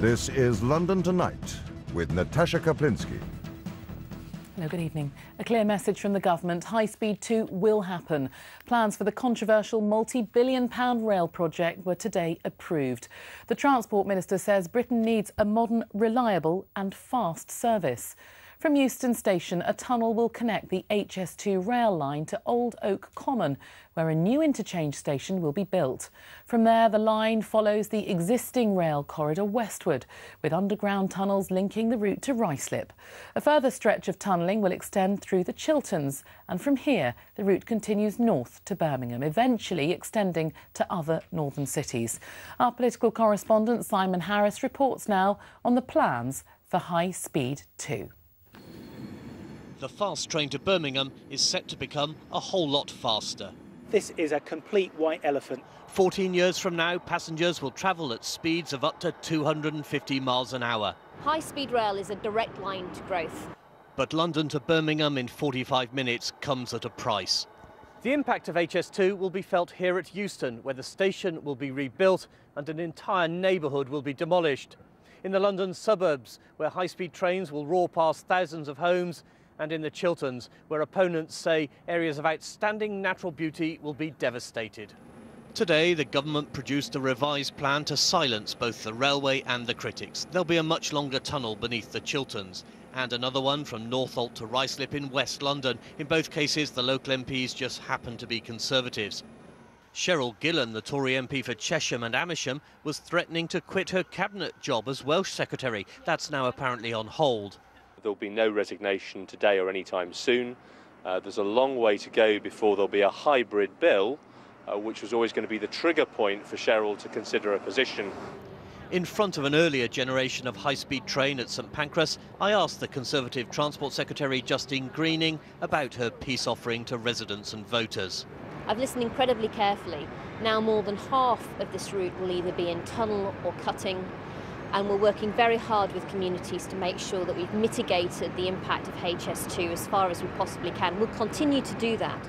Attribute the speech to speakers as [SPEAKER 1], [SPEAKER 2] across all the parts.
[SPEAKER 1] This is London Tonight with Natasha Kaplinsky.
[SPEAKER 2] Hello, good evening. A clear message from the government. High-Speed 2 will happen. Plans for the controversial multi-billion-pound rail project were today approved. The Transport Minister says Britain needs a modern, reliable and fast service. From Euston Station, a tunnel will connect the HS2 rail line to Old Oak Common, where a new interchange station will be built. From there, the line follows the existing rail corridor westward, with underground tunnels linking the route to Ruislip. A further stretch of tunnelling will extend through the Chilterns, and from here, the route continues north to Birmingham, eventually extending to other northern cities. Our political correspondent Simon Harris reports now on the plans for High Speed 2.
[SPEAKER 3] The fast train to Birmingham is set to become a whole lot faster.
[SPEAKER 4] This is a complete white elephant.
[SPEAKER 3] 14 years from now, passengers will travel at speeds of up to 250 miles an hour.
[SPEAKER 5] High-speed rail is a direct line to growth.
[SPEAKER 3] But London to Birmingham in 45 minutes comes at a price. The impact of HS2 will be felt here at Euston, where the station will be rebuilt and an entire neighbourhood will be demolished. In the London suburbs, where high-speed trains will roar past thousands of homes, and in the Chilterns, where opponents say areas of outstanding natural beauty will be devastated. Today, the government produced a revised plan to silence both the railway and the critics. There'll be a much longer tunnel beneath the Chilterns, and another one from Northolt to Ruislip in West London. In both cases, the local MPs just happen to be Conservatives. Cheryl Gillan, the Tory MP for Chesham and Amersham, was threatening to quit her cabinet job as Welsh Secretary. That's now apparently on hold.
[SPEAKER 6] There'll be no resignation today or anytime soon. There's a long way to go before there'll be a hybrid bill, which was always going to be the trigger point for Cheryl to consider a position.
[SPEAKER 3] In front of an earlier generation of high-speed train at St Pancras, I asked the Conservative Transport Secretary Justine Greening about her peace offering to residents and voters.
[SPEAKER 5] I've listened incredibly carefully. Now more than half of this route will either be in tunnel or cutting, and we're working very hard with communities to make sure that we've mitigated the impact of HS2 as far as we possibly can. We'll continue to do that.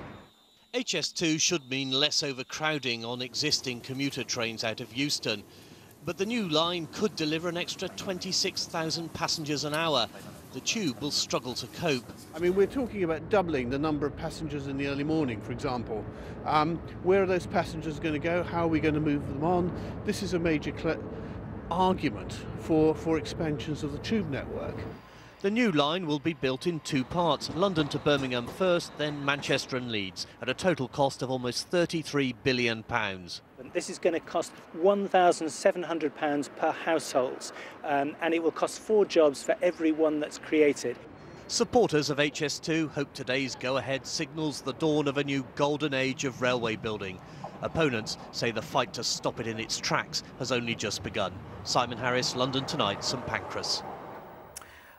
[SPEAKER 3] HS2 should mean less overcrowding on existing commuter trains out of Euston, but the new line could deliver an extra 26,000 passengers an hour. The tube will struggle to cope.
[SPEAKER 7] I mean, we're talking about doubling the number of passengers in the early morning, for example. Where are those passengers going to go? How are we going to move them on? This is a major argument for expansions of the tube network.
[SPEAKER 3] The new line will be built in two parts, London to Birmingham first, then Manchester and Leeds, at a total cost of almost £33 billion.
[SPEAKER 4] This is going to cost £1,700 per household, and it will cost 4 jobs for every one that's created.
[SPEAKER 3] Supporters of HS2 hope today's go-ahead signals the dawn of a new golden age of railway building. Opponents say the fight to stop it in its tracks has only just begun. Simon Harris, London Tonight, St Pancras.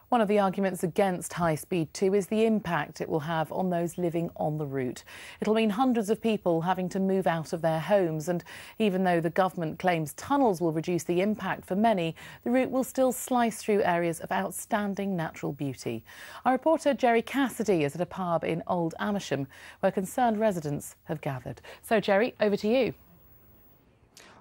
[SPEAKER 2] One of the arguments against High Speed 2 is the impact it will have on those living on the route. It'll mean hundreds of people having to move out of their homes, and even though the government claims tunnels will reduce the impact for many, the route will still slice through areas of outstanding natural beauty. Our reporter Jerry Cassidy is at a pub in Old Amersham where concerned residents have gathered. So Jerry, over to you.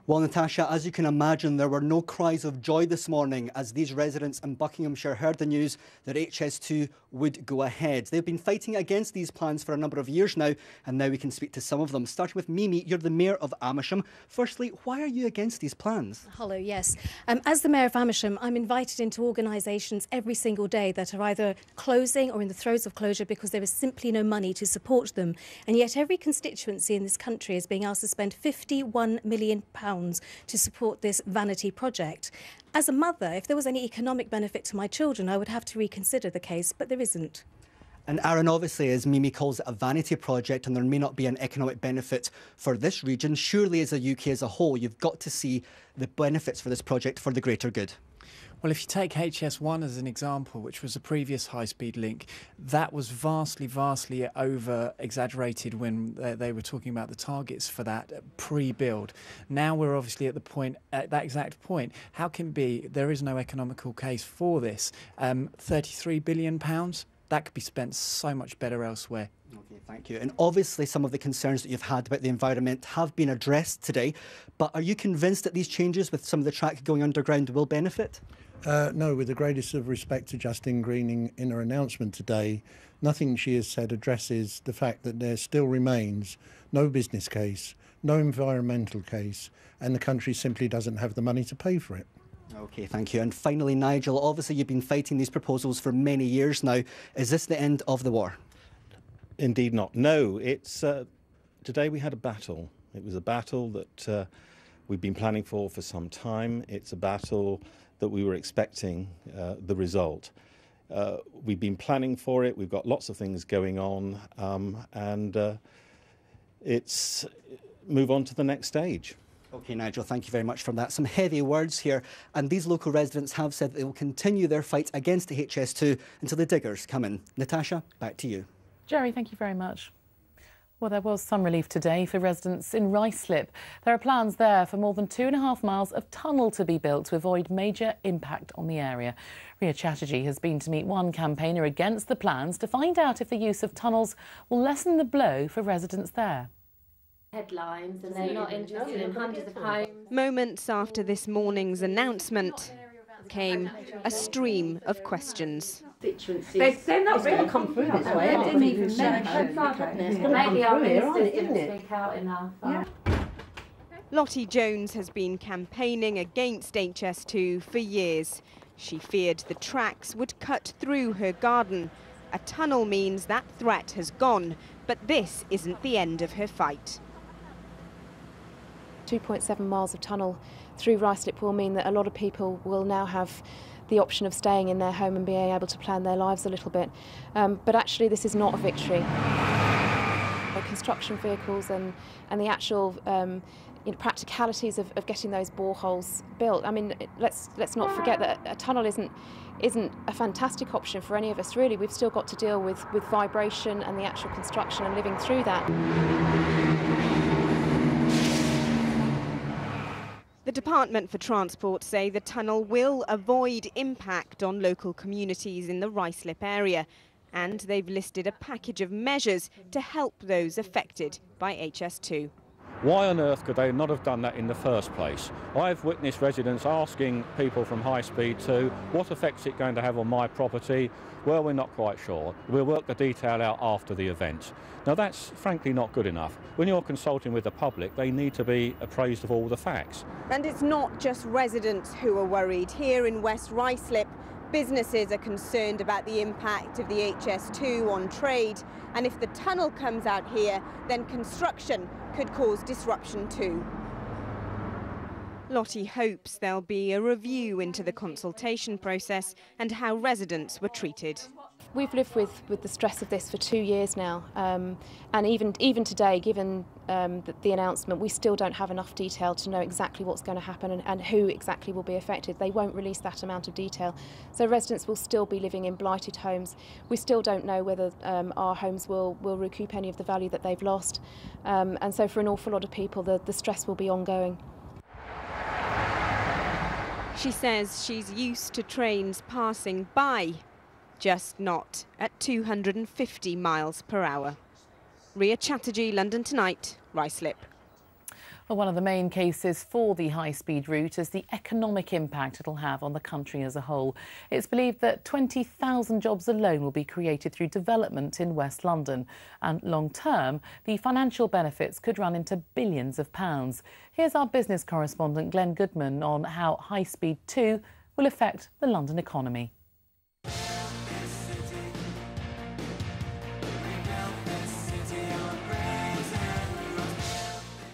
[SPEAKER 8] Well, Natasha, as you can imagine, there were no cries of joy this morning as these residents in Buckinghamshire heard the news that HS2 would go ahead. They've been fighting against these plans for a number of years now, and now we can speak to some of them. Starting with Mimi, you're the Mayor of Amersham. Firstly, why are you against these plans?
[SPEAKER 9] Hello, yes. As the Mayor of Amersham, I'm invited into organisations every single day that are either closing or in the throes of closure because there is simply no money to support them. And yet every constituency in this country is being asked to spend £51 million to support this vanity project. As a mother, if there was any economic benefit to my children, I would have to reconsider the case, but there isn't.
[SPEAKER 8] And Aaron, obviously, as Mimi calls it, a vanity project, and there may not be an economic benefit for this region. Surely, as a UK as a whole, you've got to see the benefits for this project for the greater good.
[SPEAKER 10] Well, if you take HS1 as an example, which was a previous high-speed link, that was vastly over-exaggerated when they were talking about the targets for that pre-build. Now we're obviously at that exact point. How can it be there is no economical case for this? £33 billion? that could be spent so much better elsewhere.
[SPEAKER 8] Okay, thank you. And obviously some of the concerns that you've had about the environment have been addressed today, but are you convinced that these changes with some of the track going underground will benefit?
[SPEAKER 7] No, with the greatest of respect to Justine Greening, in her announcement today, nothing she has said addresses the fact that there still remains no business case, no environmental case, and the country simply doesn't have the money to pay for it.
[SPEAKER 8] Okay, thank you. And finally, Nigel, obviously you've been fighting these proposals for many years now. Is this the end of the war?
[SPEAKER 11] Indeed not. No, it's today we had a battle. It was a battle that we've been planning for some time. It's a battle that we were expecting the result. We've been planning for it. We've got lots of things going on, and it's move on to the next stage.
[SPEAKER 8] Okay, Nigel, thank you very much for that. Some heavy words here, and these local residents have said that they will continue their fight against the HS2 until the diggers come in. Natasha, back to you.
[SPEAKER 2] Jerry, thank you very much. Well, there was some relief today for residents in Ruislip. There are plans there for more than 2.5 miles of tunnel to be built to avoid major impact on the area. Ria Chatterjee has been to meet one campaigner against the plans to find out if the use of tunnels will lessen the blow for residents there.
[SPEAKER 5] Headlines, and they're not interested in hundreds of homes.
[SPEAKER 12] Moments after this morning's announcement came a stream of questions.
[SPEAKER 13] They're not really come through this way. I didn't even mention.
[SPEAKER 5] Maybe our ministers didn't speak out enough.
[SPEAKER 12] Lottie Jones has been campaigning against HS2 for years. She feared the tracks would cut through her garden. A tunnel means that threat has gone, but this isn't the end of her fight.
[SPEAKER 14] 2.7 miles of tunnel through Ruislip will mean that a lot of people will now have the option of staying in their home and being able to plan their lives a little bit. But actually this is not a victory. The construction vehicles and the actual practicalities of getting those boreholes built. I mean, let's not forget that a tunnel isn't a fantastic option for any of us really. We've still got to deal with vibration and the actual construction and living through that.
[SPEAKER 12] The Department for Transport say the tunnel will avoid impact on local communities in the Ruislip area, and they've listed a package of measures to help those affected by HS2.
[SPEAKER 15] Why on earth could they not have done that in the first place? I've witnessed residents asking people from High Speed 2, what effect's it going to have on my property? Well, we're not quite sure. We'll work the detail out after the event. Now, that's frankly not good enough. When you're consulting with the public, they need to be appraised of all the facts.
[SPEAKER 12] And it's not just residents who are worried. Here in West Ruislip, businesses are concerned about the impact of the HS2 on trade. And if the tunnel comes out here, then construction could cause disruption too. Lottie hopes there'll be a review into the consultation process and how residents were treated.
[SPEAKER 14] We've lived with the stress of this for 2 years now, and even today, given the announcement, we still don't have enough detail to know exactly what's going to happen and who exactly will be affected. They won't release that amount of detail, so residents will still be living in blighted homes. We still don't know whether our homes will recoup any of the value that they've lost, and so for an awful lot of people the stress will be ongoing.
[SPEAKER 12] She says she's used to trains passing by, just not at 250 miles per hour. Ria Chatterjee, London Tonight, Ruislip.
[SPEAKER 2] Well, one of the main cases for the high-speed route is the economic impact it'll have on the country as a whole. It's believed that 20,000 jobs alone will be created through development in West London. And long-term, the financial benefits could run into billions of pounds. Here's our business correspondent Glenn Goodman on how High-Speed 2 will affect the London economy.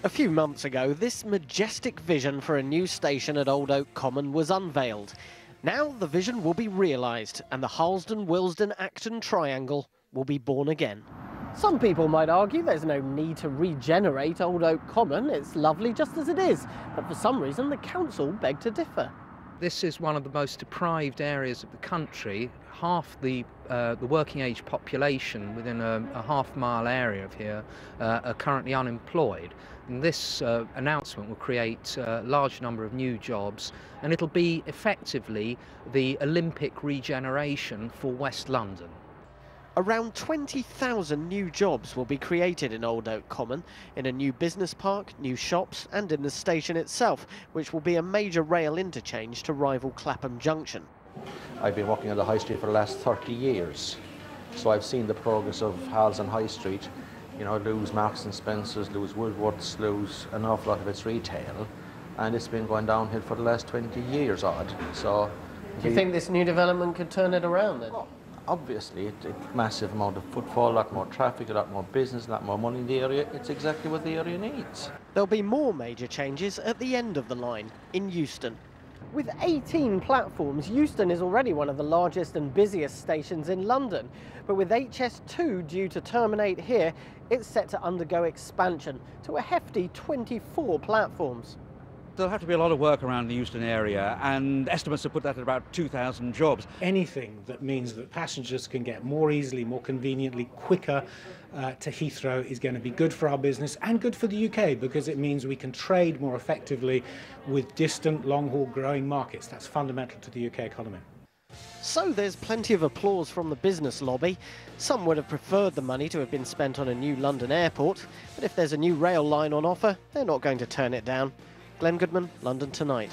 [SPEAKER 3] A few months ago, this majestic vision for a new station at Old Oak Common was unveiled. Now the vision will be realised and the Harlesden-Willesden-Acton triangle will be born again. Some people might argue there's no need to regenerate Old Oak Common. It's lovely just as it is. But for some reason, the council beg to differ.
[SPEAKER 16] This is one of the most deprived areas of the country. Half the working age population within a half-mile area of here are currently unemployed. And this announcement will create a large number of new jobs, and it'll be effectively the Olympic regeneration for West London.
[SPEAKER 17] Around 20,000 new jobs will be created in Old Oak Common, in a new business park, new shops and in the station itself, which will be a major rail interchange to rival Clapham Junction.
[SPEAKER 18] I've been working on the High Street for the last 30 years, so I've seen the progress of Halls and High Street, you know, lose Marks and Spencer's, lose Woolworths, lose an awful lot of its retail, and it's been going downhill for the last 20 years odd. So,
[SPEAKER 17] do you think this new development could turn it around then?
[SPEAKER 18] Well, obviously, a massive amount of footfall, a lot more traffic, a lot more business, a lot more money in the area. It's exactly what the area needs.
[SPEAKER 17] There'll be more major changes at the end of the line, in Euston. With 18 platforms, Euston is already one of the largest and busiest stations in London. But with HS2 due to terminate here, it's set to undergo expansion to a hefty 24 platforms.
[SPEAKER 19] There'll have to be a lot of work around the Euston area, and estimates have put that at about 2,000 jobs.
[SPEAKER 20] Anything that means that passengers can get more easily, more conveniently, quicker to Heathrow is going to be good for our business and good for the UK, because it means we can trade more effectively with distant, long-haul growing markets. That's fundamental to the UK economy.
[SPEAKER 17] So there's plenty of applause from the business lobby. Some would have preferred the money to have been spent on a new London airport, but if there's a new rail line on offer, they're not going to turn it down. Glenn Goodman, London Tonight.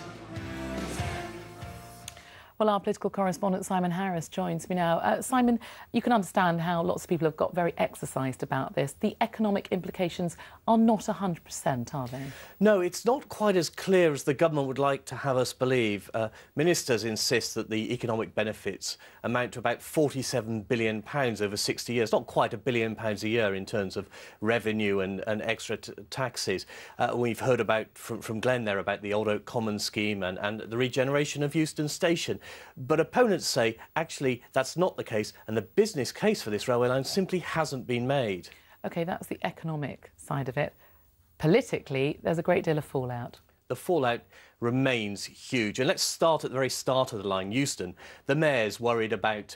[SPEAKER 2] Well, our political correspondent Simon Harris joins me now. Simon, you can understand how lots of people have got very exercised about this. The economic implications are not 100%, are they?
[SPEAKER 3] No, it's not quite as clear as the government would like to have us believe. Ministers insist that the economic benefits amount to about £47 billion over 60 years, not quite £1 billion a year in terms of revenue and extra taxes. We've heard about from Glenn there about the Old Oak Common scheme and the regeneration of Euston Station. But opponents say, actually, that's not the case, and the business case for this railway line simply hasn't been made.
[SPEAKER 2] OK, that's the economic side of it. Politically, there's a great deal of fallout.
[SPEAKER 3] The fallout remains huge. And let's start at the very start of the line, Euston. The mayor's worried about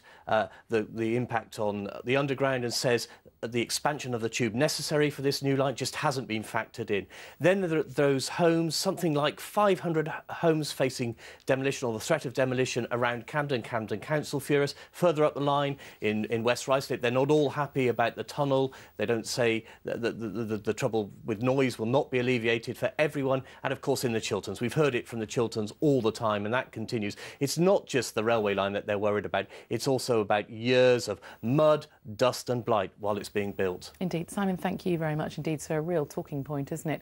[SPEAKER 3] the impact on the underground and says the expansion of the tube necessary for this new line just hasn't been factored in. Then there are those homes, something like 500 homes facing demolition or the threat of demolition around Camden Council furious. Further up the line in West Ruislip, they're not all happy about the tunnel. They don't say that the trouble with noise will not be alleviated for everyone. And of course in the Chilterns, we've heard it from the Chilterns all the time, and that continues. It's not just the railway line that they're worried about. It's also about years of mud, dust and blight while it's being built.
[SPEAKER 2] Indeed. Simon, thank you very much indeed. So a real talking point, isn't it?